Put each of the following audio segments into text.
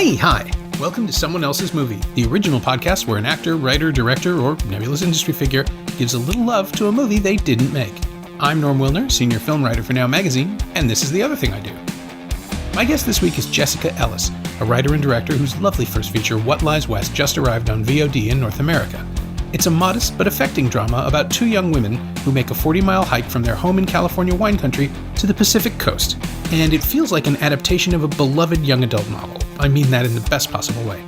Hey, hi! Welcome to Someone Else's Movie, the original podcast where an actor, writer, director, or nebulous industry figure gives a little love to a movie they didn't make. I'm Norm Wilner, senior film writer for Now Magazine, and this is the other thing I do. My guest this week is Jessica Ellis, a writer and director whose lovely first feature, What Lies West, just arrived on VOD in North America. It's a modest but affecting drama about two young women who make a 40-mile hike from their home in California wine country to the Pacific coast. And it feels like an adaptation of a beloved young adult novel. I mean that in the best possible way.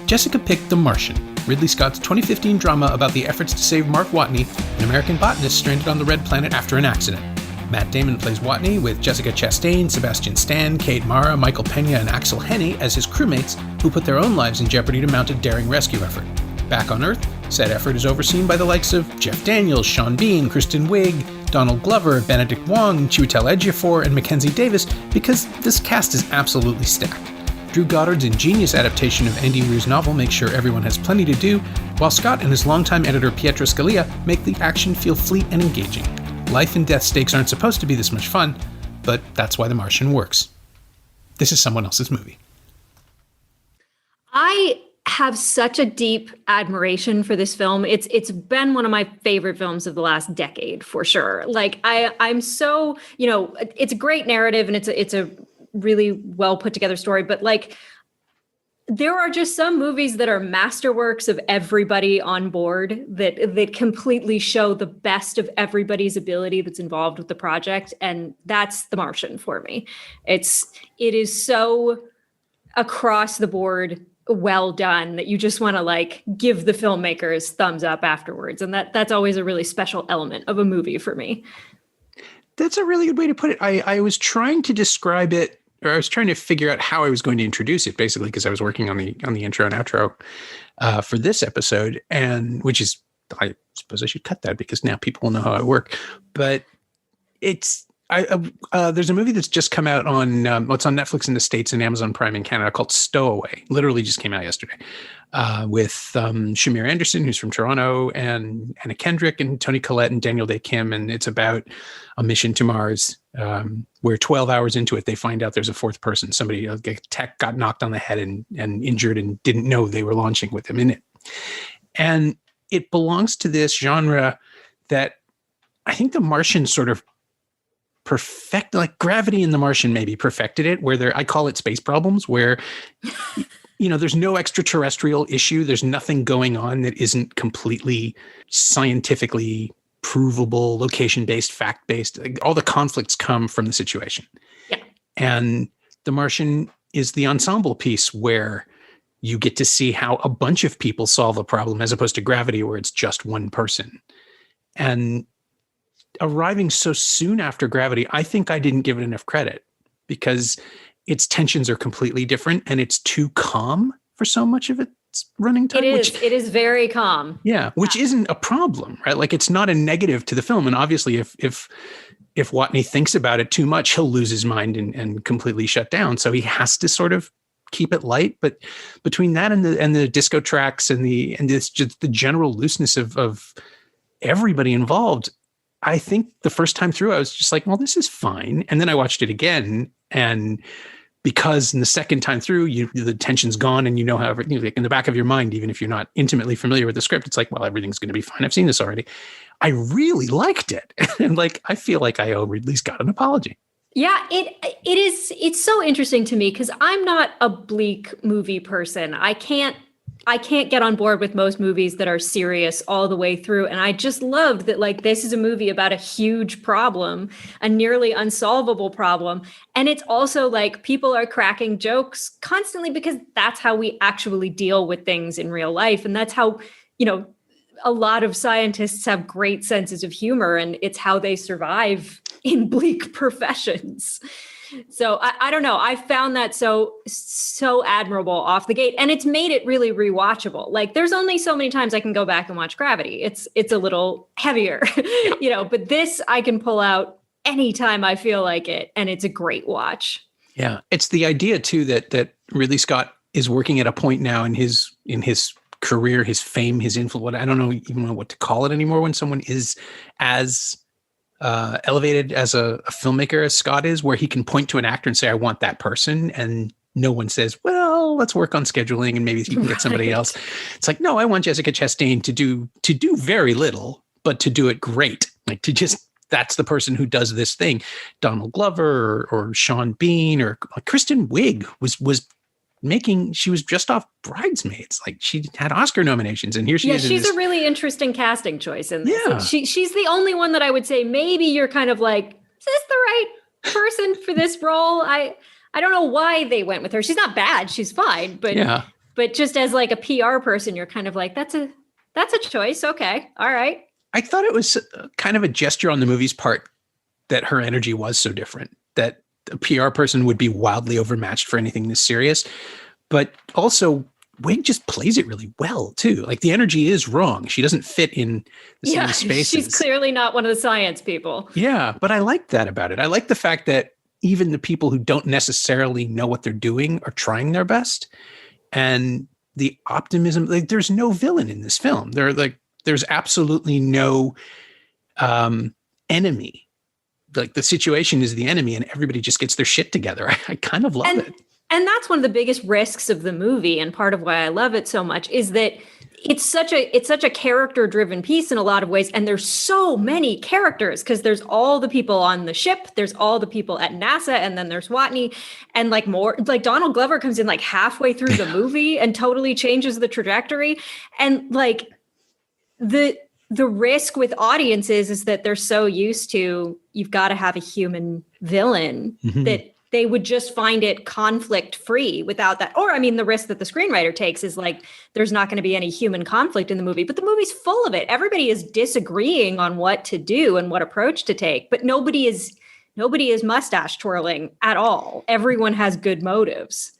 Jessica picked The Martian, Ridley Scott's 2015 drama about the efforts to save Mark Watney, an American botanist stranded on the Red Planet after an accident. Matt Damon plays Watney with Jessica Chastain, Sebastian Stan, Kate Mara, Michael Pena, and Axel Henny as his crewmates who put their own lives in jeopardy to mount a daring rescue effort. Back on Earth, said effort is overseen by the likes of Jeff Daniels, Sean Bean, Kristen Wiig, Donald Glover, Benedict Wong, Chiwetel Ejiofor, and Mackenzie Davis because this cast is absolutely stacked. Drew Goddard's ingenious adaptation of Andy Weir's novel makes sure everyone has plenty to do, while Scott and his longtime editor Pietro Scalia make the action feel fleet and engaging. Life and death stakes aren't supposed to be this much fun, but that's why The Martian works. This is Someone Else's Movie. I have such a deep admiration for this film. It's been one of my favorite films of the last decade, for sure. Like I'm so, it's a great narrative and it's a really well put together story, but like there are just some movies that are masterworks of everybody on board that completely show the best of everybody's ability that's involved with the project, and that's The Martian for me. It is so across the board well done that you just want to like give the filmmakers thumbs up afterwards, and that's always a really special element of a movie for me. That's a really good way to put it. I was trying to describe it, or I was trying to figure out how I was going to introduce it, basically, because I was working on the intro and outro for this episode, and which is, I suppose I should cut that because now people will know how I work. But it's there's a movie that's just come out on it's on Netflix in the States and Amazon Prime in Canada called Stowaway. Literally just came out yesterday with Shamir Anderson, who's from Toronto, and Anna Kendrick and Toni Collette and Daniel Day Kim, and it's about a mission to Mars where 12 hours into it they find out there's a fourth person. Somebody, a tech, got knocked on the head and injured and didn't know they were launching with him in it. And it belongs to this genre that I think The Martian sort of perfect, like Gravity in The Martian maybe perfected it, where I call it space problems, where there's no extraterrestrial issue, there's nothing going on that isn't completely scientifically provable, location-based, fact-based. All the conflicts come from the situation. Yeah. And The Martian is the ensemble piece where you get to see how a bunch of people solve a problem, as opposed to Gravity where it's just one person. And arriving so soon after Gravity, I think I didn't give it enough credit because its tensions are completely different and it's too calm for so much of its running time. It is very calm. Yeah, which isn't a problem, right? Like it's not a negative to the film. And obviously if Watney thinks about it too much, he'll lose his mind and completely shut down. So he has to sort of keep it light. But between that and the disco tracks and just the general looseness of everybody involved, I think the first time through, I was just like, well, this is fine. And then I watched it again. And because in the second time through, the tension's gone and how everything, like in the back of your mind, even if you're not intimately familiar with the script, it's like, well, everything's going to be fine. I've seen this already. I really liked it. And like, I feel like I owe Ridley Scott an apology. Yeah, it's so interesting to me because I'm not a bleak movie person. I can't get on board with most movies that are serious all the way through. And I just loved that, like, this is a movie about a huge problem, a nearly unsolvable problem. And it's also like people are cracking jokes constantly because that's how we actually deal with things in real life. And that's how, a lot of scientists have great senses of humor, and it's how they survive in bleak professions. So I don't know. I found that so admirable off the gate, and it's made it really rewatchable. Like there's only so many times I can go back and watch Gravity. It's a little heavier, but this I can pull out anytime I feel like it, and it's a great watch. Yeah. It's the idea too that Ridley Scott is working at a point now in his career, his fame, his influence. I don't know even what to call it anymore when someone is as elevated as a filmmaker as Scott is, where he can point to an actor and say, I want that person. And no one says, well, well, let's work on scheduling and maybe you can get somebody else. It's like, no, I want Jessica Chastain to do very little, but to do it great. Like to just, that's the person who does this thing. Donald Glover or Sean Bean or Kristen Wiig was she was just off Bridesmaids. Like she had Oscar nominations and here she is. She's a really interesting casting choice. And yeah, she's the only one that I would say, maybe you're kind of like, is this the right person for this role? I don't know why they went with her. She's not bad. She's fine. But just as like a PR person, you're kind of like, that's a choice. Okay. All right. I thought it was kind of a gesture on the movie's part that her energy was so different, that a PR person would be wildly overmatched for anything this serious. But also, Wig just plays it really well, too. Like, the energy is wrong. She doesn't fit in the same spaces. She's clearly not one of the science people. Yeah, but I like that about it. I like the fact that even the people who don't necessarily know what they're doing are trying their best. And the optimism, like, there's no villain in this film. There's absolutely no enemy. Like the situation is the enemy and everybody just gets their shit together. I kind of love it. And that's one of the biggest risks of the movie. And part of why I love it so much is that it's such a character driven piece in a lot of ways. And there's so many characters because there's all the people on the ship. There's all the people at NASA. And then there's Watney and like more like Donald Glover comes in like halfway through the movie and totally changes the trajectory. And like the risk with audiences is that they're so used to, you've got to have a human villain that they would just find it conflict free without that. Or, I mean, the risk that the screenwriter takes is like, there's not going to be any human conflict in the movie, but the movie's full of it. Everybody is disagreeing on what to do and what approach to take, but nobody is mustache twirling at all. Everyone has good motives.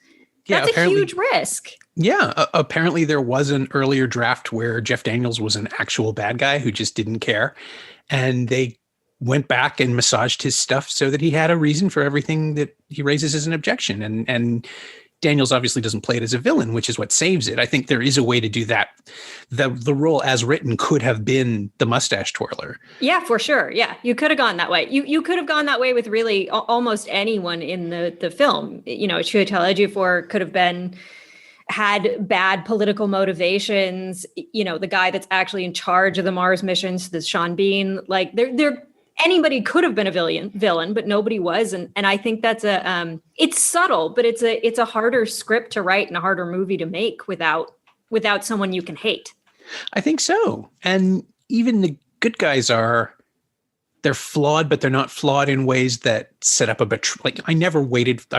Yeah, that's a huge risk. Yeah, apparently there was an earlier draft where Jeff Daniels was an actual bad guy who just didn't care. And they went back and massaged his stuff so that he had a reason for everything that he raises as an objection. And Daniels obviously doesn't play it as a villain, which is what saves it. I think there is a way to do that. The role as written could have been the mustache twirler. Yeah, for sure. Yeah, you could have gone that way. You could have gone that way with really almost anyone in the film. You know, Chiwetel Ejiofor could have had bad political motivations. You know, the guy that's actually in charge of the Mars missions, the Sean Bean, like anybody could have been a villain, but nobody was. And I think that's it's subtle, but it's a harder script to write and a harder movie to make without someone you can hate. I think so. And even the good guys they're flawed, but they're not flawed in ways that set up a betrayal. Like I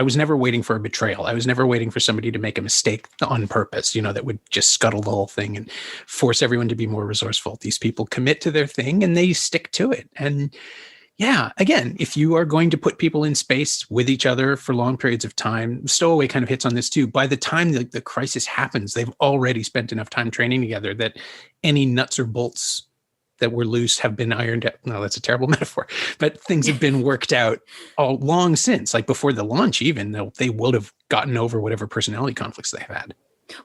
was never waiting for a betrayal. I was never waiting for somebody to make a mistake on purpose, that would just scuttle the whole thing and force everyone to be more resourceful. These people commit to their thing and they stick to it. And yeah, again, if you are going to put people in space with each other for long periods of time, Stowaway kind of hits on this too. By the time the crisis happens, they've already spent enough time training together that any nuts or bolts that were loose have been ironed out. No, that's a terrible metaphor, but things have been worked out all long since, like before the launch, even they would have gotten over whatever personality conflicts they have had.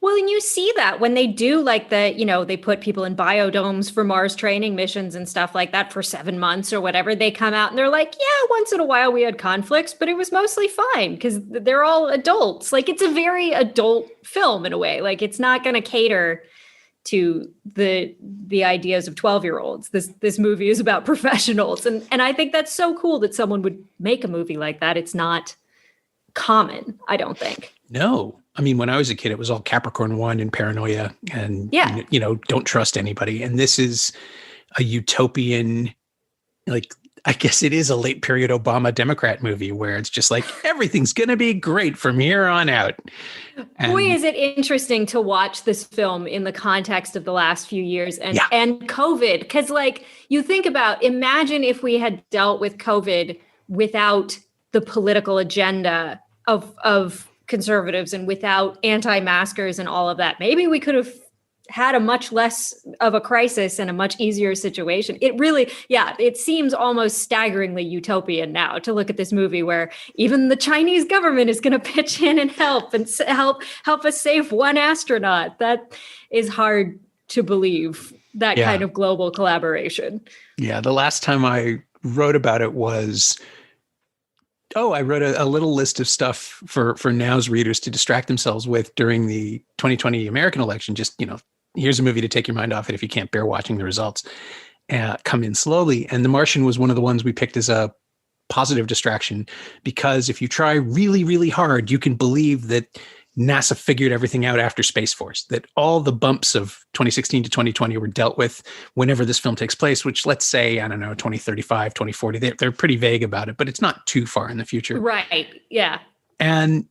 Well, and you see that when they do like they put people in biodomes for Mars training missions and stuff like that for 7 months or whatever, they come out and they're like, yeah, once in a while we had conflicts, but it was mostly fine because they're all adults. Like it's a very adult film in a way. Like it's not going to cater to the ideas of 12-year-olds. This movie is about professionals. And I think that's so cool that someone would make a movie like that. It's not common, I don't think. No. I mean, when I was a kid, it was all Capricorn 1 and paranoia and, don't trust anybody. And this is a utopian, like, I guess it is a late period Obama Democrat movie where it's just like, everything's going to be great from here on out. And boy, is it interesting to watch this film in the context of the last few years and COVID. Because like you think about, imagine if we had dealt with COVID without the political agenda of conservatives and without anti-maskers and all of that. Maybe we could have had a much less of a crisis and a much easier situation. It really, it seems almost staggeringly utopian now to look at this movie where even the Chinese government is going to pitch in and help us save one astronaut. That is hard to believe, that kind of global collaboration. Yeah, the last time I wrote about it was I wrote a little list of stuff for Now's readers to distract themselves with during the 2020 American election. Just, here's a movie to take your mind off it if you can't bear watching the results. Come in slowly. And The Martian was one of the ones we picked as a positive distraction, because if you try really, really hard, you can believe that NASA figured everything out after Space Force, that all the bumps of 2016 to 2020 were dealt with whenever this film takes place, which, let's say, I don't know, 2035, 2040, they're pretty vague about it, but it's not too far in the future. Right. Yeah. And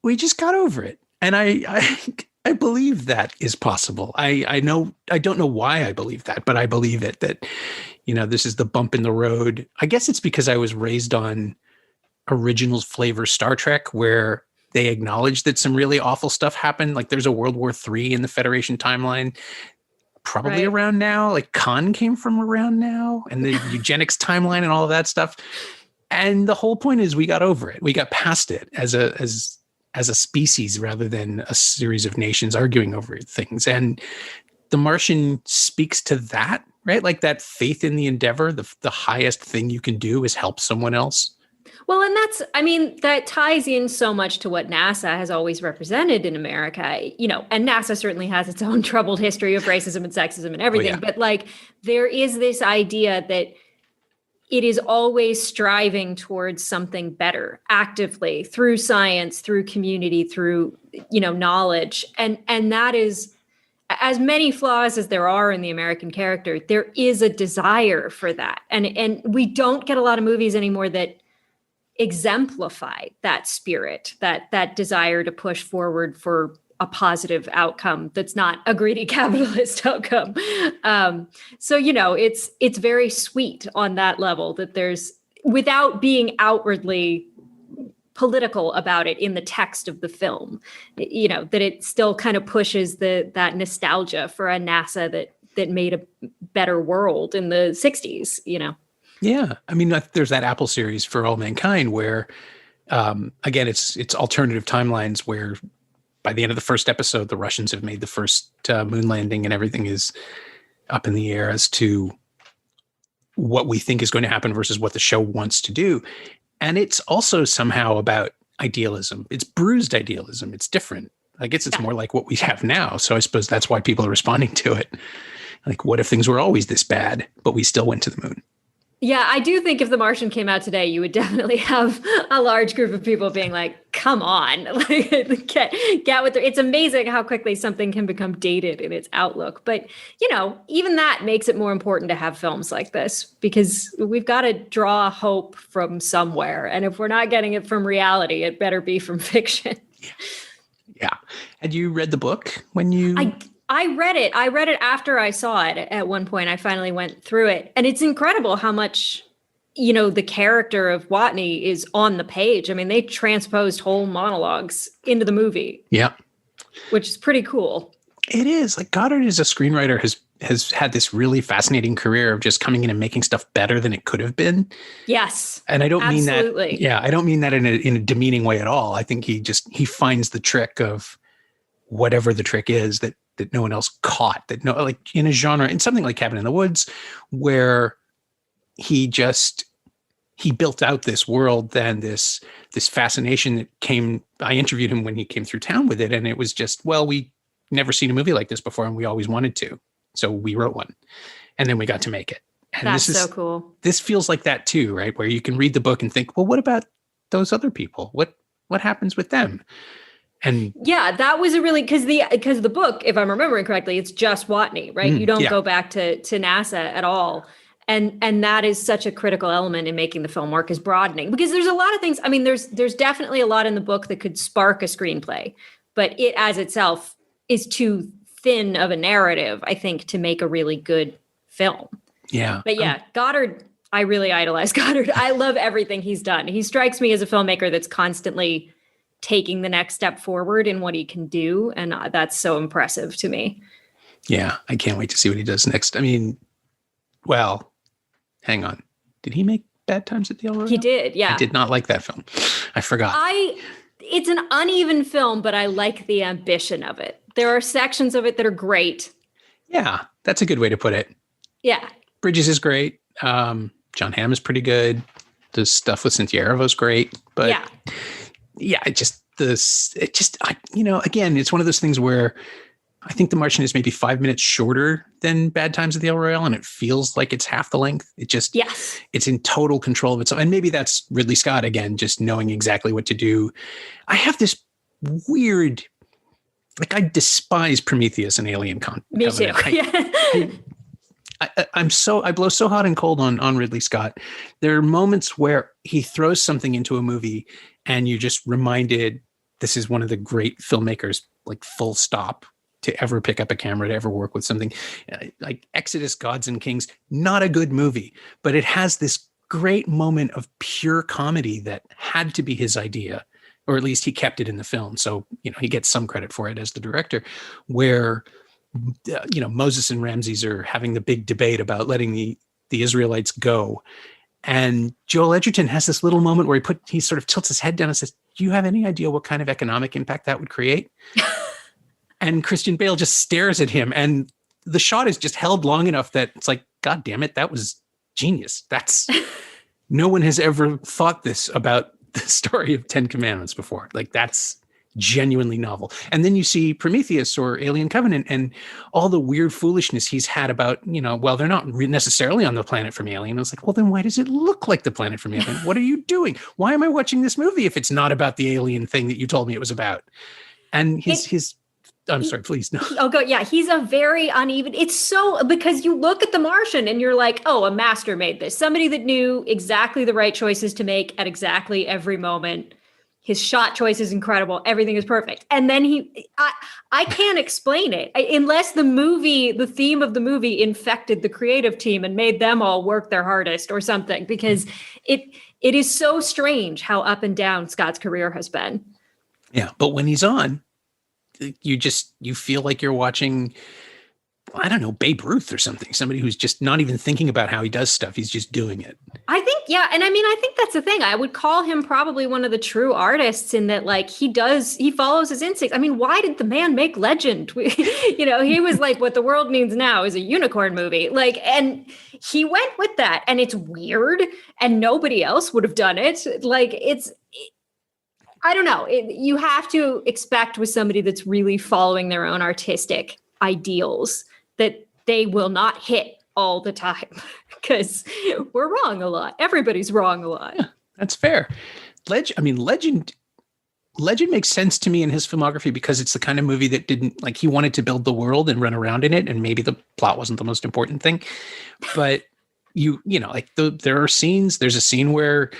we just got over it. And I believe that is possible. I don't know why I believe that, but I believe it, that, this is the bump in the road. I guess it's because I was raised on original flavor Star Trek, where they acknowledge that some really awful stuff happened. Like there's a World War III in the Federation timeline, probably around now. Like Khan came from around now, and the eugenics timeline and all of that stuff. And the whole point is we got over it. We got past it as a species rather than a series of nations arguing over things. And The Martian speaks to that, right? Like that faith in the endeavor, the highest thing you can do is help someone else. Well, and that ties in so much to what NASA has always represented in America, and NASA certainly has its own troubled history of racism and sexism and everything. Oh, yeah. But like, there is this idea that it is always striving towards something better actively through science, through community, through, knowledge. And that is, as many flaws as there are in the American character, there is a desire for that. And we don't get a lot of movies anymore that exemplify that spirit, that desire to push forward for a positive outcome that's not a greedy capitalist outcome. So, it's very sweet on that level, that there's, without being outwardly political about it in the text of the film, that it still kind of pushes that nostalgia for a NASA that made a better world in the 60s, Yeah. I mean, there's that Apple series For All Mankind where, again, it's alternative timelines where by the end of the first episode, the Russians have made the first moon landing and everything is up in the air as to what we think is going to happen versus what the show wants to do. And it's also somehow about idealism. It's bruised idealism. It's different. I guess it's more like what we have now. So I suppose that's why people are responding to it. Like, what if things were always this bad, but we still went to the moon? Yeah, I do think if The Martian came out today, you would definitely have a large group of people being like, come on, like, get with it. It's amazing how quickly something can become dated in its outlook. But, even that makes it more important to have films like this, because we've got to draw hope from somewhere. And if we're not getting it from reality, it better be from fiction. Yeah. Had you read the book when you... I read it. I read it after I saw it at one point. I finally went through it. And it's incredible how much, the character of Watney is on the page. I mean, they transposed whole monologues into the movie. Yeah. Which is pretty cool. It is. Like, Goddard as a screenwriter has had this really fascinating career of just coming in and making stuff better than it could have been. Yes. And I don't absolutely. mean that. Yeah. I don't mean that in a demeaning way at all. I think he finds the trick of whatever the trick is that no one else caught, like in a genre, in something like Cabin in the Woods, where he built out this world, then this fascination that came. I interviewed him when he came through town with it, and it was just, well, we never seen a movie like this before, and we always wanted to, so we wrote one, and then we got to make it. And that's so cool. This feels like that too, right? Where you can read the book and think, well, what about those other people? What happens with them? And yeah, that was a really, because the book, if I'm remembering correctly, it's just Watney, right? You don't go back to NASA at all. And that is such a critical element in making the film work, is broadening, because there's a lot of things. I mean, there's definitely a lot in the book that could spark a screenplay, but it as itself is too thin of a narrative, I think, to make a really good film. Yeah. But yeah, Goddard, I really idolize Goddard. I love everything he's done. He strikes me as a filmmaker that's constantly taking the next step forward in what he can do. And that's so impressive to me. Yeah. I can't wait to see what he does next. I mean, well, hang on. Did he make Bad Times at the El Royale? He did. Yeah. I did not like that film. I forgot. It's an uneven film, but I like the ambition of it. There are sections of it that are great. Yeah. That's a good way to put it. Yeah. Bridges is great. John Hamm is pretty good. The stuff with Cynthia Erivo's great, but yeah, again, it's one of those things where I think The Martian is maybe 5 minutes shorter than Bad Times at the El Royale, and it feels like it's half the length. It's in total control of itself. And maybe that's Ridley Scott, again, just knowing exactly what to do. I have this weird, I despise Prometheus and Alien content. Me too. I blow so hot and cold on Ridley Scott. There are moments where he throws something into a movie and you're just reminded this is one of the great filmmakers, full stop, to ever pick up a camera, to ever work with something. Like Exodus, Gods and Kings, not a good movie, but it has this great moment of pure comedy that had to be his idea, or at least he kept it in the film. So, he gets some credit for it as the director, where Moses and Ramses are having the big debate about letting the Israelites go. And Joel Edgerton has this little moment where he sort of tilts his head down and says, do you have any idea what kind of economic impact that would create? And Christian Bale just stares at him. And the shot is just held long enough that it's like, God damn it, that was genius. No one has ever thought this about the story of 10 Commandments before. That's genuinely novel. And then you see Prometheus or Alien Covenant and all the weird foolishness he's had about, they're not necessarily on the planet from Alien. I was like, well, then why does it look like the planet from Alien? What are you doing? Why am I watching this movie if it's not about the alien thing that you told me it was about? And I'm sorry, please. No. Oh, go. Yeah. He's a very uneven. It's so, because you look at The Martian and you're like, oh, a master made this. Somebody that knew exactly the right choices to make at exactly every moment. His shot choice is incredible. Everything is perfect. And then I can't explain it unless the theme of the movie infected the creative team and made them all work their hardest or something, because it is so strange how up and down Scott's career has been. Yeah. But when he's on, you feel like you're watching, I don't know, Babe Ruth or something, somebody who's just not even thinking about how he does stuff. He's just doing it. I think, yeah. And I think that's the thing. I would call him probably one of the true artists in that, he follows his instincts. Why did the man make Legend? He was like, what the world needs now is a unicorn movie. And he went with that, and it's weird and nobody else would have done it. I don't know. You have to expect with somebody that's really following their own artistic ideals that they will not hit all the time, because we're wrong a lot. Everybody's wrong a lot. Yeah, that's fair. Legend makes sense to me in his filmography because it's the kind of movie that didn't, he wanted to build the world and run around in it, and maybe the plot wasn't the most important thing. But there are scenes. There's a scene where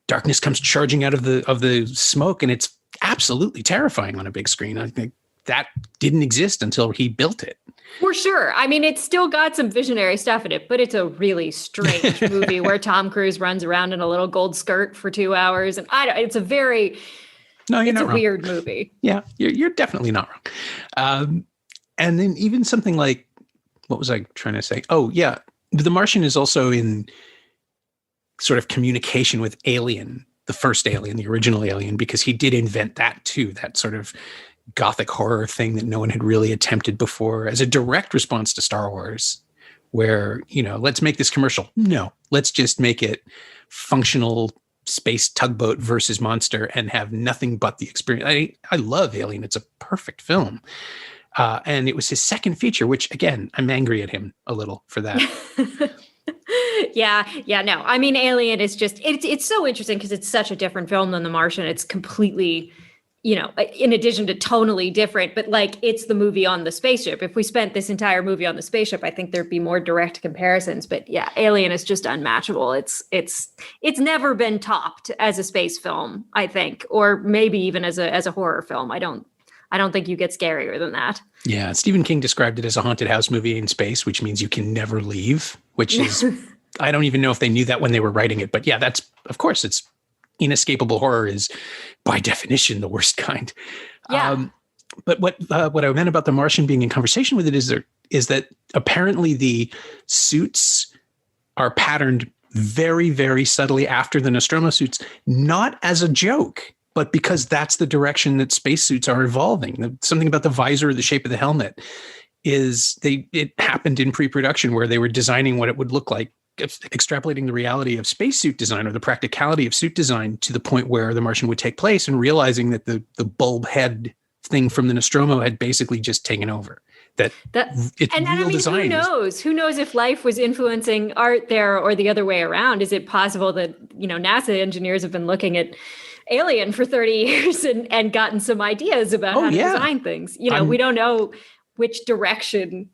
darkness comes charging out of the smoke, and it's absolutely terrifying on a big screen. I think that didn't exist until he built it. For sure. It's still got some visionary stuff in it, but it's a really strange movie where Tom Cruise runs around in a little gold skirt for 2 hours. And it's a weird movie. Yeah, you're definitely not wrong. And then even something like, what was I trying to say? Oh, yeah. The Martian is also in sort of communication with Alien, the first Alien, the original Alien, because he did invent that too, that sort of gothic horror thing that no one had really attempted before, as a direct response to Star Wars, where, let's make this commercial. No, let's just make it functional space tugboat versus monster and have nothing but the experience. I love Alien. It's a perfect film. And it was his second feature, which, again, I'm angry at him a little for that. Yeah. No, Alien is just, it's so interesting because it's such a different film than The Martian. It's completely, in addition to tonally different, but it's the movie on the spaceship. If we spent this entire movie on the spaceship, I think there'd be more direct comparisons. But yeah, Alien is just unmatchable. It's never been topped as a space film, I think, or maybe even as a horror film. I don't think you get scarier than that. Yeah, Stephen King described it as a haunted house movie in space, which means you can never leave, which is, I don't even know if they knew that when they were writing it. But yeah, of course, it's inescapable horror is by definition the worst kind. Yeah. But what I meant about The Martian being in conversation with it is that apparently the suits are patterned very, very subtly after the Nostromo suits, not as a joke, but because that's the direction that spacesuits are evolving. Something about the visor or the shape of the helmet it happened in pre-production where they were designing what it would look like extrapolating the reality of spacesuit design or the practicality of suit design to the point where the Martian would take place, and realizing that the bulb head thing from the Nostromo had basically just taken over. It's real design. Who knows? Who knows if life was influencing art there or the other way around? Is it possible that, NASA engineers have been looking at Alien for 30 years and gotten some ideas about how to design things? We don't know which direction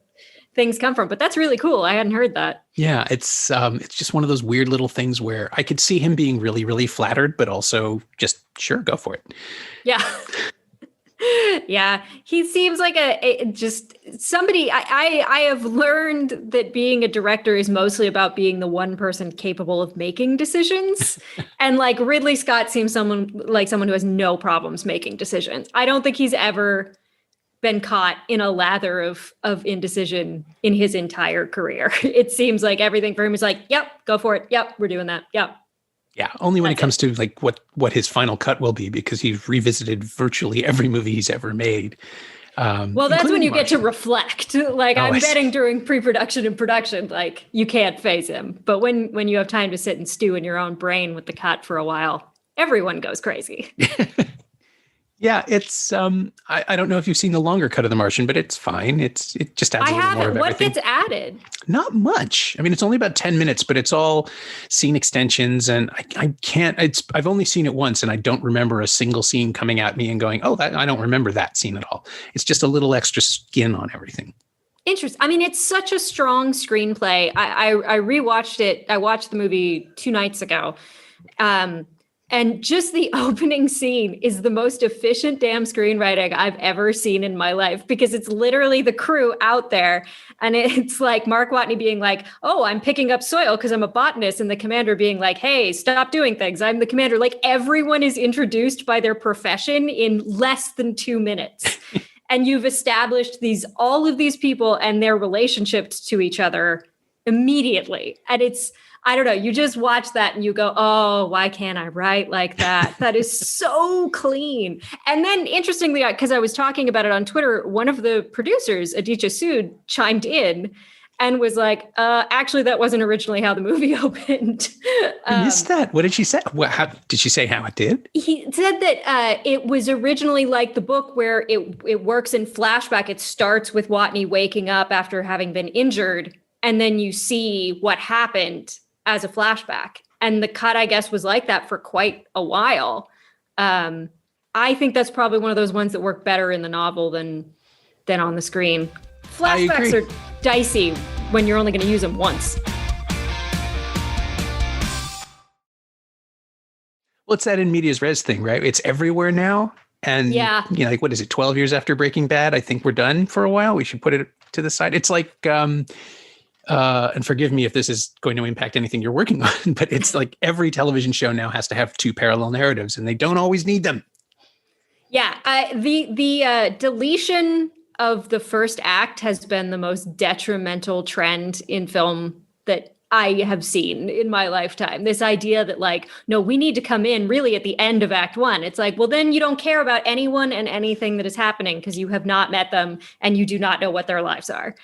things come from, but that's really cool. I hadn't heard that. Yeah, it's just one of those weird little things where I could see him being really, really flattered, but also just sure, go for it. Yeah. Yeah, he seems like just somebody. I have learned that being a director is mostly about being the one person capable of making decisions. And like Ridley Scott seems someone who has no problems making decisions. I don't think he's ever been caught in a lather of indecision in his entire career. It seems like everything for him is like, yep, go for it. Yep, we're doing that. Yep. Yeah, only when it comes to like what his final cut will be, because he's revisited virtually every movie he's ever made. Well, that's when you get to reflect. Like I'm betting during pre-production and production, like you can't phase him. But when you have time to sit and stew in your own brain with the cut for a while, everyone goes crazy. Yeah, it's I don't know if you've seen the longer cut of The Martian, but it's fine. It just adds a little more of everything. What gets added? Not much. I mean, it's only about 10 minutes, but it's all scene extensions, and I've only seen it once, and I don't remember a single scene coming at me and going, "Oh, I don't remember that scene at all." It's just a little extra skin on everything. Interesting. I mean, it's such a strong screenplay. I rewatched it. I watched the movie 2 nights ago. And just the opening scene is the most efficient damn screenwriting I've ever seen in my life, because it's literally the crew out there. And it's like Mark Watney being like, "Oh, I'm picking up soil because I'm a botanist." And the commander being like, "Hey, stop doing things. I'm the commander." Like everyone is introduced by their profession in less than 2 minutes. And you've established all of these people and their relationships to each other immediately. And I don't know, you just watch that and you go, "Oh, why can't I write like that?" That is so clean. And then interestingly, because I was talking about it on Twitter, one of the producers, Aditya Sood, chimed in and was like, "Actually, that wasn't originally how the movie opened." I missed that. What did she say? How did she say how it did? He said that it was originally like the book where it works in flashback. It starts with Watney waking up after having been injured, and then you see what happened as a flashback. And the cut, I guess, was like that for quite a while. I think that's probably one of those ones that work better in the novel than on the screen. Flashbacks are dicey when you're only going to use them once. Well, it's that in medias res thing, right? It's everywhere now. And, like, what is it, 12 years after Breaking Bad? I think we're done for a while. We should put it to the side. It's like... and forgive me if this is going to impact anything you're working on, but it's like every television show now has to have 2 parallel narratives, and they don't always need them. Yeah, the deletion of the first act has been the most detrimental trend in film that I have seen in my lifetime. This idea that like, no, we need to come in really at the end of Act 1. It's like, well, then you don't care about anyone and anything that is happening because you have not met them and you do not know what their lives are.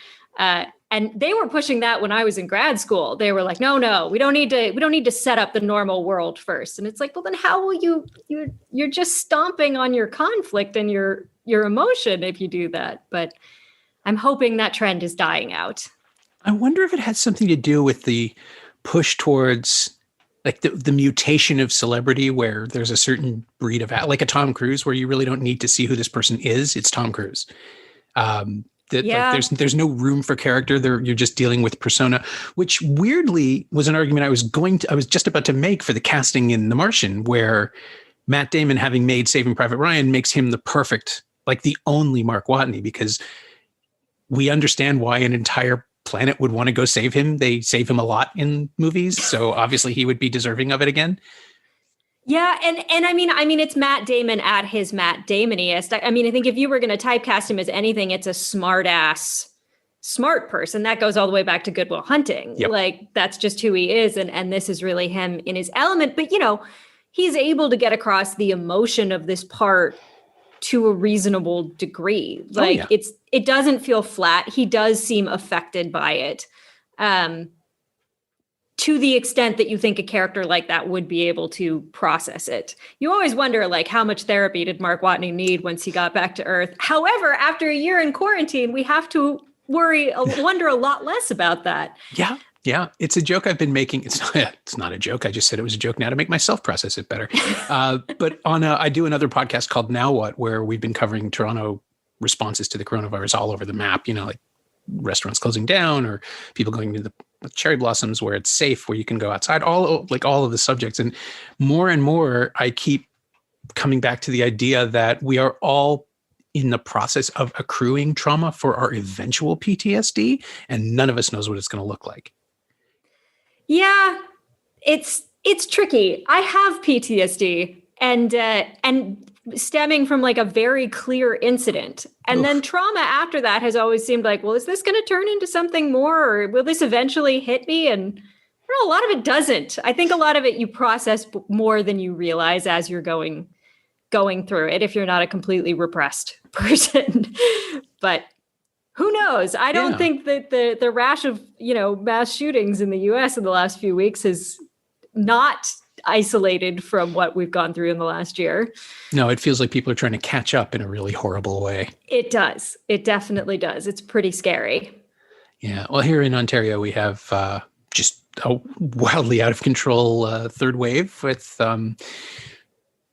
And they were pushing that when I was in grad school. They were like, no, we don't need to set up the normal world first. And it's like, well, then how will you're just stomping on your conflict and your emotion if you do that. But I'm hoping that trend is dying out. I wonder if it has something to do with the push towards like the mutation of celebrity, where there's a certain breed of, like a Tom Cruise, where you really don't need to see who this person is. It's Tom Cruise. Like, there's no room for character there. You're just dealing with persona, which weirdly was an argument I was just about to make for the casting in The Martian, where Matt Damon, having made Saving Private Ryan, makes him the perfect, like the only Mark Watney, because we understand why an entire planet would want to go save him. They save him a lot in movies, so obviously he would be deserving of it again. Yeah, and I mean, it's Matt Damon at his Matt Damoniest. I mean, I think if you were going to typecast him as anything, it's a smart person. That goes all the way back to Good Will Hunting. Yep. Like, that's just who he is, and this is really him in his element. But, he's able to get across the emotion of this part to a reasonable degree. Like, it doesn't feel flat. He does seem affected by it. to the extent that you think a character like that would be able to process it. You always wonder, like, how much therapy did Mark Watney need once he got back to Earth? However, after a year in quarantine, we have to wonder a lot less about that. Yeah. Yeah. It's a joke I've been making. It's not a joke. I just said it was a joke now to make myself process it better. But I do another podcast called Now What, where we've been covering Toronto responses to the coronavirus all over the map, like restaurants closing down or people going to the cherry blossoms where it's safe, where you can go outside, all of the subjects. And more, I keep coming back to the idea that we are all in the process of accruing trauma for our eventual PTSD, and none of us knows what it's going to look like. Yeah, it's tricky. I have PTSD and stemming from like a very clear incident. And then trauma after that has always seemed like, well, is this going to turn into something more, or will this eventually hit me? And a lot of it doesn't. I think a lot of it you process more than you realize as you're going through it, if you're not a completely repressed person. But who knows? I don't think that the rash of, mass shootings in the US in the last few weeks is not isolated from what we've gone through in the last year. No, it feels like people are trying to catch up in a really horrible way. It does. It definitely does. It's pretty scary. Yeah. Well, here in Ontario, we have just a wildly out of control third wave with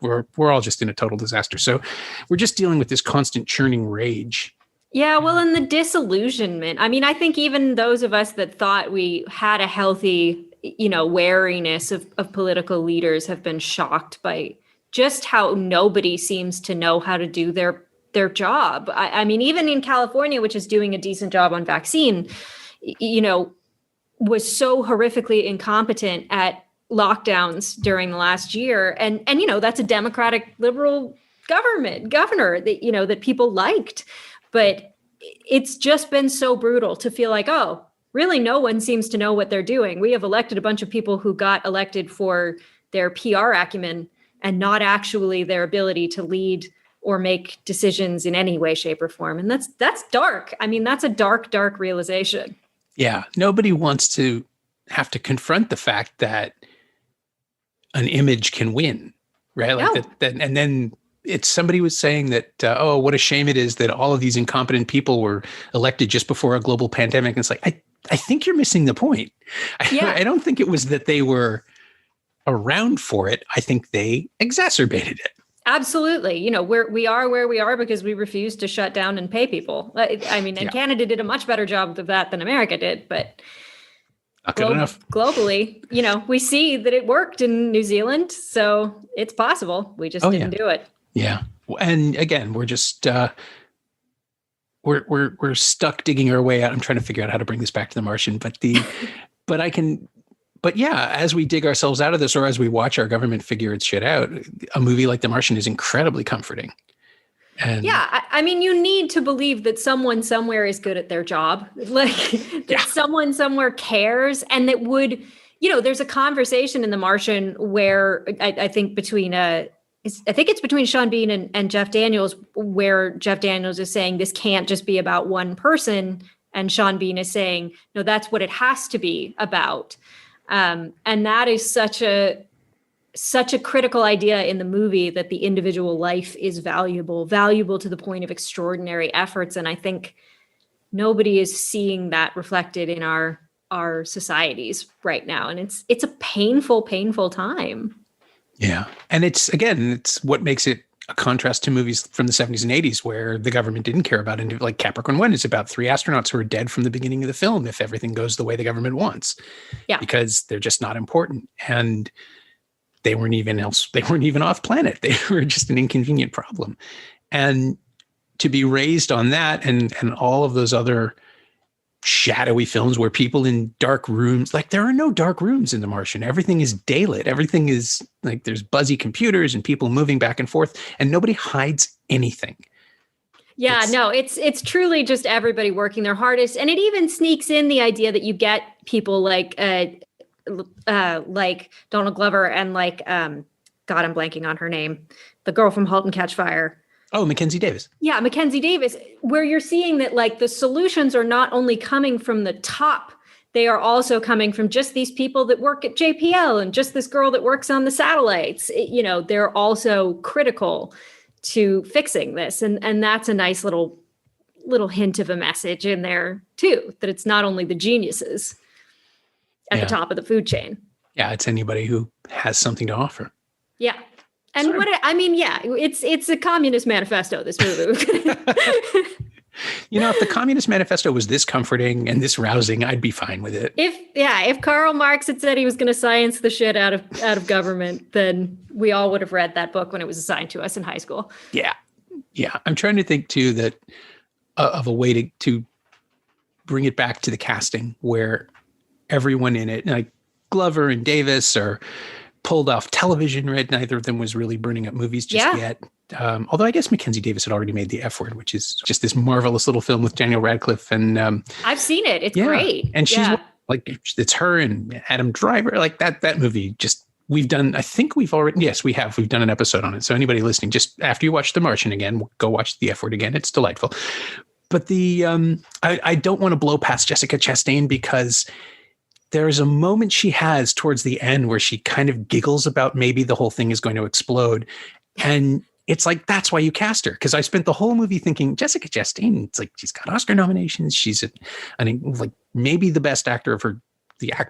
we're all just in a total disaster. So we're just dealing with this constant churning rage. Yeah, well, and the disillusionment. I mean, I think even those of us that thought we had a healthy, wariness of political leaders have been shocked by just how nobody seems to know how to do their job. I mean, even in California, which is doing a decent job on vaccine, was so horrifically incompetent at lockdowns during the last year. And that's a Democratic liberal governor that, that people liked. But it's just been so brutal to feel like, oh, really no one seems to know what they're doing. We have elected a bunch of people who got elected for their PR acumen and not actually their ability to lead or make decisions in any way, shape, or form. And that's dark. I mean, that's a dark, dark realization. Yeah. Nobody wants to have to confront the fact that an image can win, right? Like that, and then somebody was saying that, what a shame it is that all of these incompetent people were elected just before a global pandemic. And it's like, I think you're missing the point. I don't think it was that they were around for it. I think they exacerbated it. Absolutely. We are where we are because we refused to shut down and pay people. I mean, and Canada did a much better job of that than America did, but not good enough. Globally, we see that it worked in New Zealand, so it's possible. We just didn't do it. Yeah. And again, we're just, we're stuck digging our way out. I'm trying to figure out how to bring this back to The Martian, but as we dig ourselves out of this, or as we watch our government figure its shit out, a movie like The Martian is incredibly comforting. And I mean, you need to believe that someone somewhere is good at their job, like that someone somewhere cares, and that would, there's a conversation in The Martian where I think it's between Sean Bean and Jeff Daniels, where Jeff Daniels is saying this can't just be about one person, and Sean Bean is saying, no, that's what it has to be about. And that is such a critical idea in the movie, that the individual life is valuable to the point of extraordinary efforts. And I think nobody is seeing that reflected in our societies right now. And it's a painful, painful time. Yeah. And it's what makes it a contrast to movies from the 70s and 80s where the government didn't care about it. Like Capricorn 1 is about 3 astronauts who are dead from the beginning of the film if everything goes the way the government wants. Yeah. Because they're just not important. And they weren't even off planet. They were just an inconvenient problem. And to be raised on that and all of those other shadowy films where people in dark rooms, like there are no dark rooms in The Martian. Everything is daylit. Everything is like there's buzzy computers and people moving back and forth, and nobody hides anything. Yeah, it's truly just everybody working their hardest. And it even sneaks in the idea that you get people like Donald Glover and God, I'm blanking on her name, the girl from *Halt and Catch Fire*. Oh, Mackenzie Davis. Yeah, Mackenzie Davis, where you're seeing that like the solutions are not only coming from the top, they are also coming from just these people that work at JPL and just this girl that works on the satellites. They're also critical to fixing this. And that's a nice little hint of a message in there too, that it's not only the geniuses at the top of the food chain. Yeah, it's anybody who has something to offer. Yeah. And it's a communist manifesto, this movie. If the Communist Manifesto was this comforting and this rousing, I'd be fine with it. If Karl Marx had said he was going to science the shit out of government, then we all would have read that book when it was assigned to us in high school. Yeah. I'm trying to think too that of a way to bring it back to the casting where everyone in it, like Glover and Davis, are pulled off television. Right, neither of them was really burning up movies just yet. Although I guess Mackenzie Davis had already made The F Word, which is just this marvelous little film with Daniel Radcliffe. And I've seen it. It's great. And she's like, it's her and Adam Driver. Like that movie we've done an episode on it. So anybody listening, just after you watch The Martian again, go watch The F Word again. It's delightful. But I don't want to blow past Jessica Chastain because there's a moment she has towards the end where she kind of giggles about maybe the whole thing is going to explode. And it's like, that's why you cast her. Because I spent the whole movie thinking Jessica Chastain, it's like, she's got Oscar nominations. She's like maybe the best actor of her,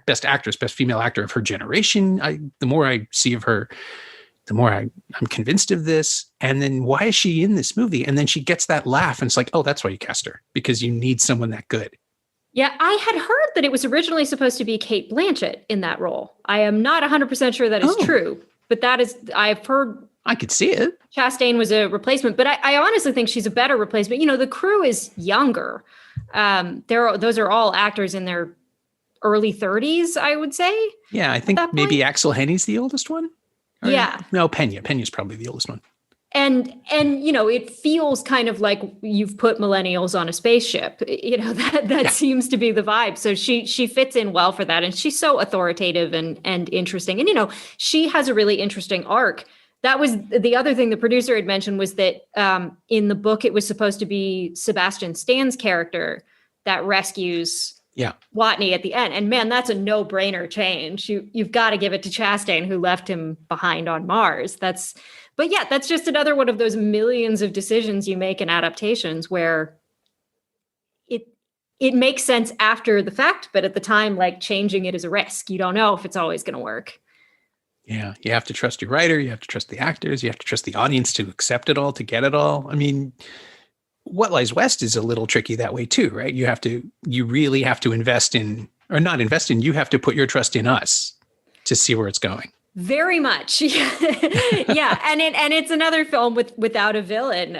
best actress, best female actor of her generation. The more I see of her, the more I'm convinced of this. And then why is she in this movie? And then she gets that laugh and it's like, oh, that's why you cast her, because you need someone that good. Yeah, I had heard that it was originally supposed to be Cate Blanchett in that role. I am not 100% sure that is true, but I've heard. I could see it. Chastain was a replacement, but I honestly think she's a better replacement. The crew is younger. Those are all actors in their early 30s, I would say. Yeah, I think maybe Axel Hennie's the oldest one. No, Pena. Pena's probably the oldest one. And it feels kind of like you've put millennials on a spaceship. That seems to be the vibe. So she fits in well for that. And she's so authoritative and interesting. And, she has a really interesting arc. That was the other thing the producer had mentioned, was that in the book, it was supposed to be Sebastian Stan's character that rescues Watney at the end. And man, that's a no-brainer change. You've got to give it to Chastain, who left him behind on Mars. That's just another one of those millions of decisions you make in adaptations where it makes sense after the fact, but at the time, like, changing it is a risk. You don't know if it's always going to work. Yeah, you have to trust your writer, you have to trust the actors, you have to trust the audience to accept it all, to get it all. I mean, What Lies West is a little tricky that way too, right? You really have to you have to put your trust in us to see where it's going. Very much. Yeah. And it's another film without a villain.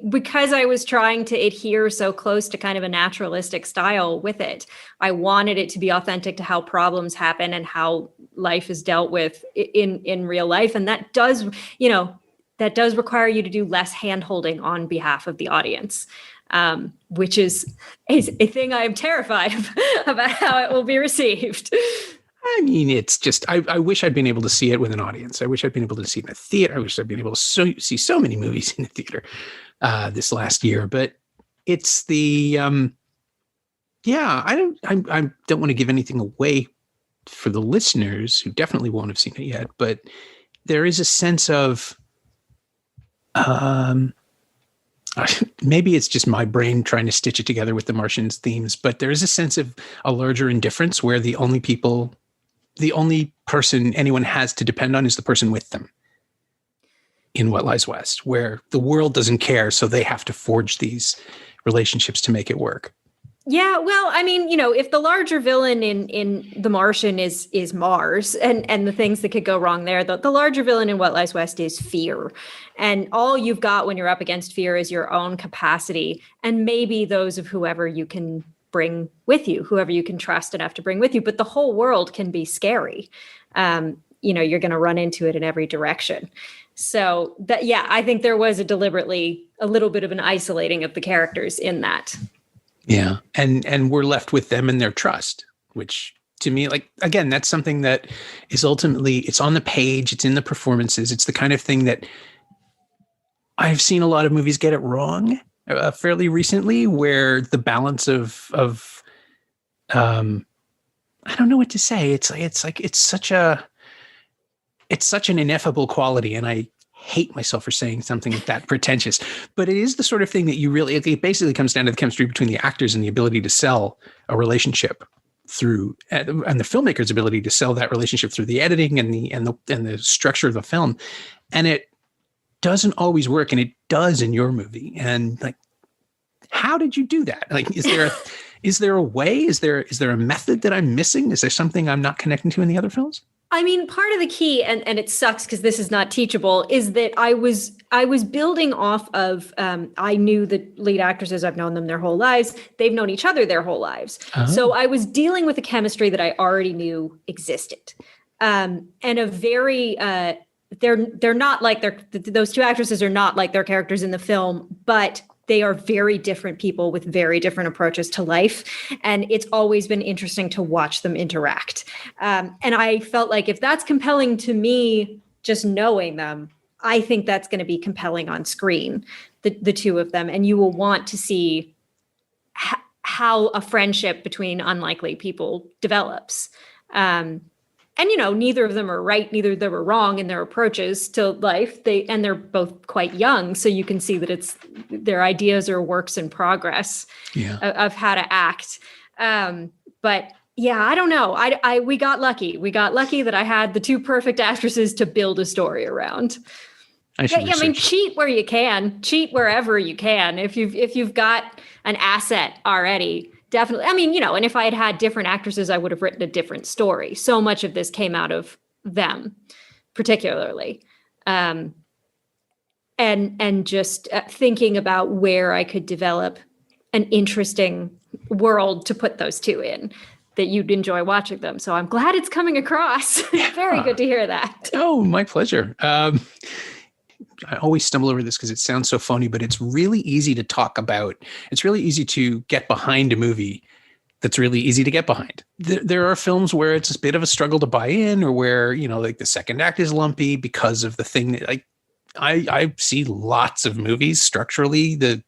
Because I was trying to adhere so close to kind of a naturalistic style with it, I wanted it to be authentic to how problems happen and how life is dealt with in real life. And that does require you to do less hand-holding on behalf of the audience, which is a thing I am terrified of, about how it will be received. I mean, it's just, I wish I'd been able to see it with an audience. I wish I'd been able to see it in a theater. I wish I'd been able to see so many movies in the theater this last year. But it's the, I don't want to give anything away for the listeners who definitely won't have seen it yet. But there is a sense of, maybe it's just my brain trying to stitch it together with the Martian's themes, but there is a sense of a larger indifference where the only person anyone has to depend on is the person with them in What Lies West, where the world doesn't care, so they have to forge these relationships to make it work. Yeah, well, I mean, if the larger villain in The Martian is Mars and the things that could go wrong there, the larger villain in What Lies West is fear. And all you've got when you're up against fear is your own capacity and maybe those of whoever you can bring with you, whoever you can trust enough to bring with you. But the whole world can be scary. You're going to run into it in every direction. So I think there was a little bit of an isolating of the characters in that. Yeah. And we're left with them and their trust, which to me, like, again, that's something that is ultimately, it's on the page, it's in the performances. It's the kind of thing that I've seen a lot of movies get it wrong fairly recently, where the balance of I don't know what to say. It's such an ineffable quality, and I hate myself for saying something that pretentious, but it is the sort of thing that it basically comes down to the chemistry between the actors and the ability to sell a relationship through, and the filmmaker's ability to sell that relationship through the editing and the structure of the film. And it doesn't always work, and it does in your movie. And like, how did you do that? Like, is there a way? Is there a method that I'm missing? Is there something I'm not connecting to in the other films? I mean, part of the key, and it sucks because this is not teachable, is that I was building off of, I knew the lead actresses, I've known them their whole lives. They've known each other their whole lives. Oh. So I was dealing with a chemistry that I already knew existed. And a very, they're not like those two actresses are not like their characters in the film, but they are very different people with very different approaches to life. And it's always been interesting to watch them interact. And I felt like if that's compelling to me, just knowing them, I think that's going to be compelling on screen, the two of them. And you will want to see how a friendship between unlikely people develops. And, neither of them are right. Neither of them are wrong in their approaches to life. They're both quite young. So you can see that their ideas are works in progress of how to act. But yeah, I don't know. We got lucky. We got lucky that I had the two perfect actresses to build a story around. I mean, cheat where you can, cheat wherever you can. If you've got an asset already, definitely. I mean, and if I had had different actresses, I would have written a different story. So much of this came out of them, particularly. And just thinking about where I could develop an interesting world to put those two in, that you'd enjoy watching them. So I'm glad it's coming across. Very good to hear that. Oh, my pleasure. I always stumble over this because it sounds so phony, but it's really easy to talk about. It's really easy to get behind a movie that's really easy to get behind. There are films where it's a bit of a struggle to buy in, or where, like the second act is lumpy because of the thing that I see lots of movies structurally, the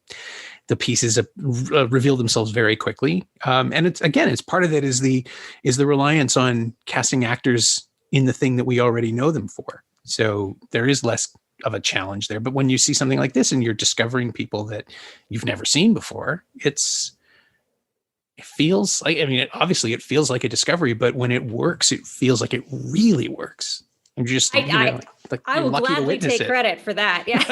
pieces reveal themselves very quickly. And it's part of it is the reliance on casting actors in the thing that we already know them for. So there is less of a challenge there. But when you see something like this and you're discovering people that you've never seen before, it feels like, obviously it feels like a discovery, but when it works, it feels like it really works. I'm just, I will gladly take credit for that. Yeah.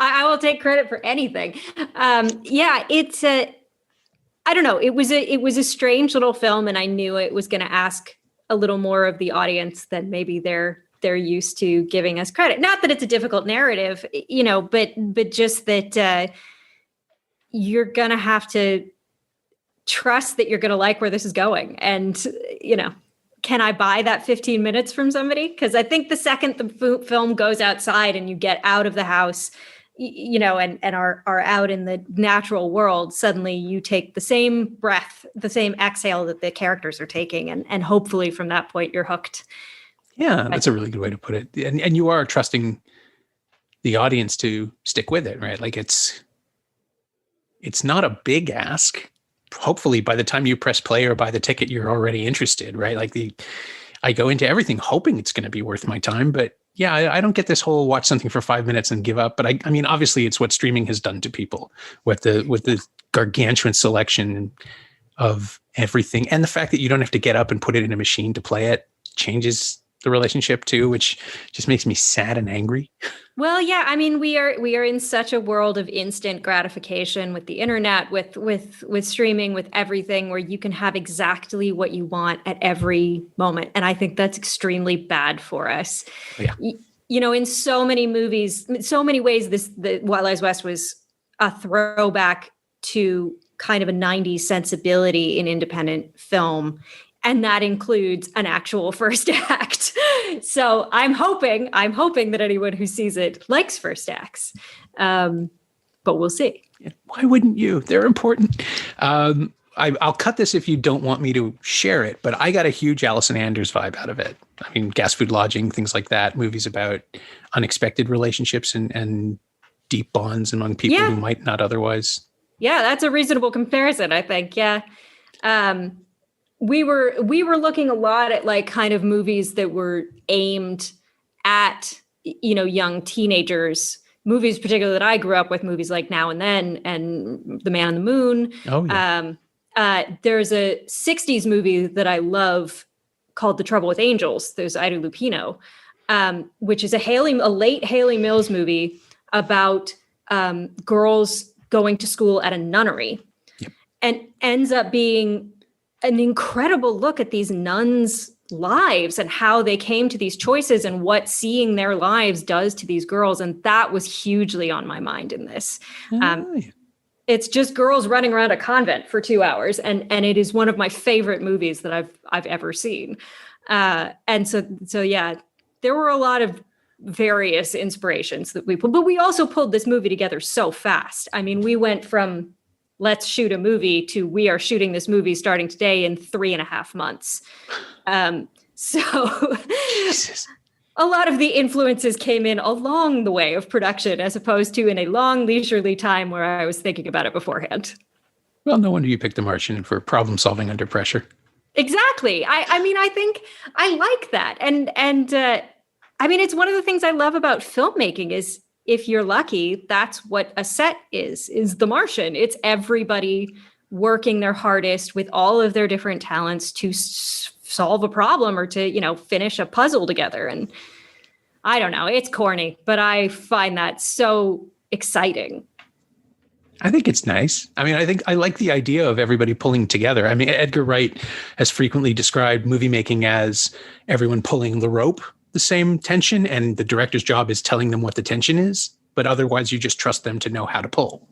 I will take credit for anything. It's I don't know. It was a strange little film, and I knew it was going to ask a little more of the audience than maybe they're used to giving us credit. Not that it's a difficult narrative, but just that you're going to have to trust that you're going to like where this is going. And, can I buy that 15 minutes from somebody? Because I think the second the film goes outside and you get out of the house, and are out in the natural world, suddenly you take the same breath, the same exhale that the characters are taking. And hopefully from that point, you're hooked. Yeah, that's a really good way to put it. And you are trusting the audience to stick with it, right? Like it's not a big ask. Hopefully by the time you press play or buy the ticket, you're already interested, right? Like I go into everything hoping it's going to be worth my time, but yeah, I don't get this whole watch something for 5 minutes and give up. But I mean, obviously it's what streaming has done to people with the gargantuan selection of everything. And the fact that you don't have to get up and put it in a machine to play it changes the relationship too, which just makes me sad and angry. Well, yeah, I mean, we are in such a world of instant gratification with the internet, with streaming, with everything, where you can have exactly what you want at every moment. And I think that's extremely bad for us. Yeah. In so many movies, so many ways, the Wild Lies West was a throwback to kind of a 90s sensibility in independent film. And that includes an actual first act. So I'm hoping that anyone who sees it likes first acts. But we'll see. Yeah, why wouldn't you? They're important. I'll cut this if you don't want me to share it, but I got a huge Alison Anders vibe out of it. I mean, Gas, Food, Lodging, things like that, movies about unexpected relationships and deep bonds among people who might not otherwise. Yeah, that's a reasonable comparison, I think. Yeah. we were looking a lot at like kind of movies that were aimed at, young teenagers, movies particularly that I grew up with, movies like Now and Then and The Man on the Moon. Oh, yeah. There's a 60s movie that I love called The Trouble with Angels. There's Ida Lupino, which is a late Haley Mills movie about girls going to school at a nunnery. Yep. And ends up being an incredible look at these nuns' lives and how they came to these choices and what seeing their lives does to these girls. And that was hugely on my mind in this. It's just girls running around a convent for 2 hours. And it is one of my favorite movies that I've ever seen. And so yeah, there were a lot of various inspirations that we pulled, but we also pulled this movie together so fast. I mean, we went from let's shoot a movie to we are shooting this movie starting today in 3.5 months. So Jesus. A lot of the influences came in along the way of production as opposed to in a long leisurely time where I was thinking about it beforehand. Well, no wonder you picked The Martian for problem solving under pressure. Exactly. I mean, I think I like that. And I mean, it's one of the things I love about filmmaking is if you're lucky, that's what a set is The Martian. It's everybody working their hardest with all of their different talents to solve a problem or to, finish a puzzle together. And I don't know, it's corny, but I find that so exciting. I think it's nice. I mean, I think I like the idea of everybody pulling together. I mean, Edgar Wright has frequently described movie making as everyone pulling the rope, the same tension, and the director's job is telling them what the tension is, but otherwise you just trust them to know how to pull.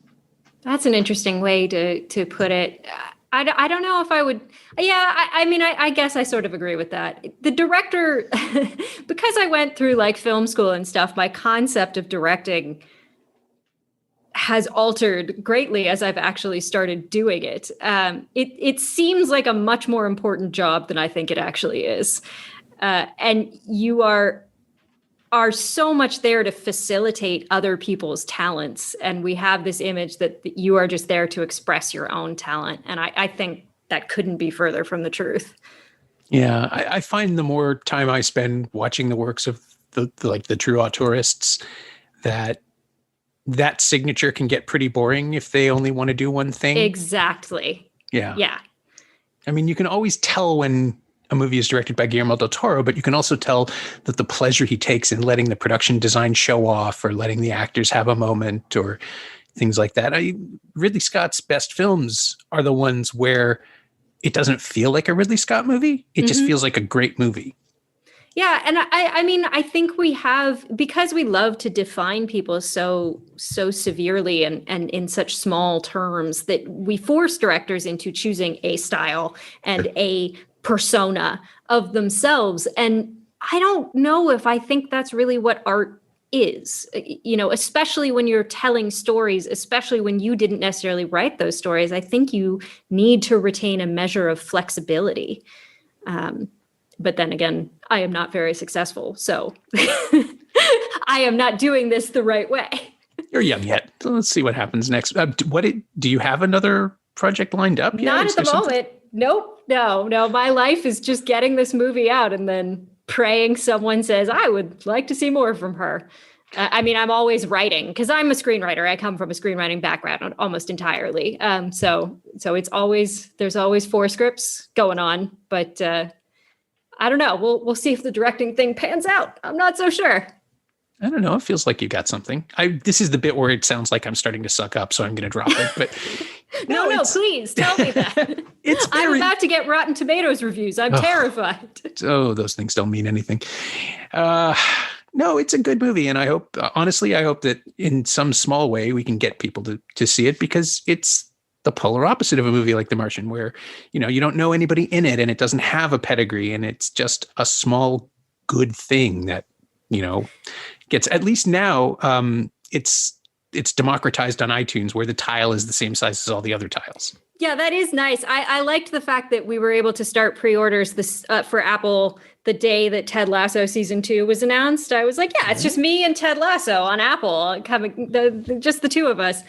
That's an interesting way to put it. I don't know if I would. Yeah, I mean, I guess I sort of agree with that. The director, because I went through like film school and stuff, my concept of directing has altered greatly as I've actually started doing it. It seems like a much more important job than I think it actually is. And you are so much there to facilitate other people's talents. And we have this image that you are just there to express your own talent. And I think that couldn't be further from the truth. Yeah, I find the more time I spend watching the works of the true auteurists, that signature can get pretty boring if they only want to do one thing. Exactly. Yeah. Yeah. I mean, you can always tell when a movie is directed by Guillermo del Toro, but you can also tell that the pleasure he takes in letting the production design show off or letting the actors have a moment or things like that. Ridley Scott's best films are the ones where it doesn't feel like a Ridley Scott movie. It just feels like a great movie. Yeah. And I mean, I think we have, because we love to define people so severely and in such small terms, that we force directors into choosing a style and a persona of themselves. And I don't know if I think that's really what art is, especially when you're telling stories, especially when you didn't necessarily write those stories. I think you need to retain a measure of flexibility. But then again, I am not very successful, so I am not doing this the right way. You're young yet. So let's see what happens next. Do you have another project lined up yet? Not at the moment. Nope. No. My life is just getting this movie out and then praying someone says, I would like to see more from her. I mean, I'm always writing because I'm a screenwriter. I come from a screenwriting background almost entirely. So there's always 4 scripts going on, but I don't know. We'll see if the directing thing pans out. I'm not so sure. I don't know. It feels like you got something. This is the bit where it sounds like I'm starting to suck up, so I'm going to drop it. But no, please tell me that. I'm about to get Rotten Tomatoes reviews. I'm terrified. Oh, those things don't mean anything. No, it's a good movie, and I hope that in some small way we can get people to see it, because it's the polar opposite of a movie like The Martian, where you don't know anybody in it, and it doesn't have a pedigree, and it's just a small good thing that gets, at least now, it's democratized on iTunes, where the tile is the same size as all the other tiles. Yeah, that is nice. I liked the fact that we were able to start pre-orders this for Apple the day that Ted Lasso season 2 was announced. I was like, yeah, it's just me and Ted Lasso on Apple coming, just the two of us.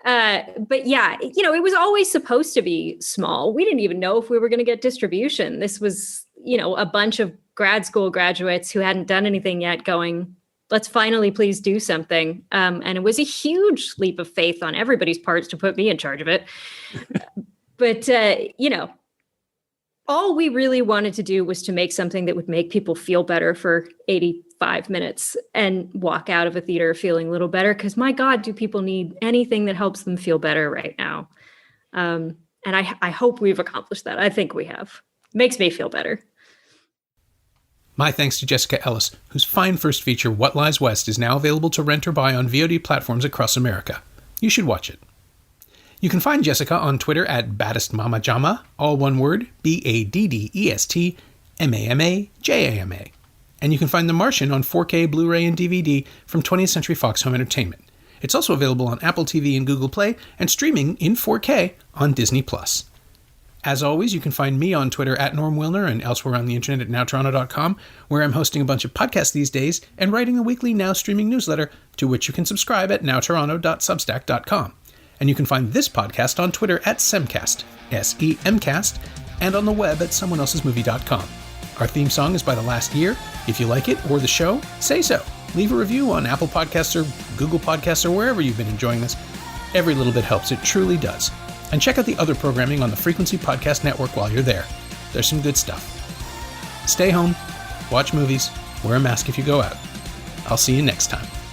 But yeah, it was always supposed to be small. We didn't even know if we were going to get distribution. This was, a bunch of grad school graduates who hadn't done anything yet going, let's finally please do something. And it was a huge leap of faith on everybody's parts to put me in charge of it. But, all we really wanted to do was to make something that would make people feel better for 85 minutes and walk out of a theater feeling a little better. Because my God, do people need anything that helps them feel better right now? And I hope we've accomplished that. I think we have. Makes me feel better. My thanks to Jessica Ellis, whose fine first feature, What Lies West, is now available to rent or buy on VOD platforms across America. You should watch it. You can find Jessica on Twitter at baddestmamajama, all one word, BADDESTMAMAJAMA. And you can find The Martian on 4K, Blu-ray, and DVD from 20th Century Fox Home Entertainment. It's also available on Apple TV and Google Play, and streaming in 4K on Disney+. As always, you can find me on Twitter at Norm Wilner and elsewhere on the internet at nowtoronto.com, where I'm hosting a bunch of podcasts these days and writing a weekly Now streaming newsletter, to which you can subscribe at nowtoronto.substack.com. And you can find this podcast on Twitter at Semcast, SEMcast, and on the web at someoneelsesmovie.com. Our theme song is by The Last Year. If you like it or the show, say so. Leave a review on Apple Podcasts or Google Podcasts or wherever you've been enjoying this. Every little bit helps. It truly does. And check out the other programming on the Frequency Podcast Network while you're there. There's some good stuff. Stay home, watch movies, wear a mask if you go out. I'll see you next time.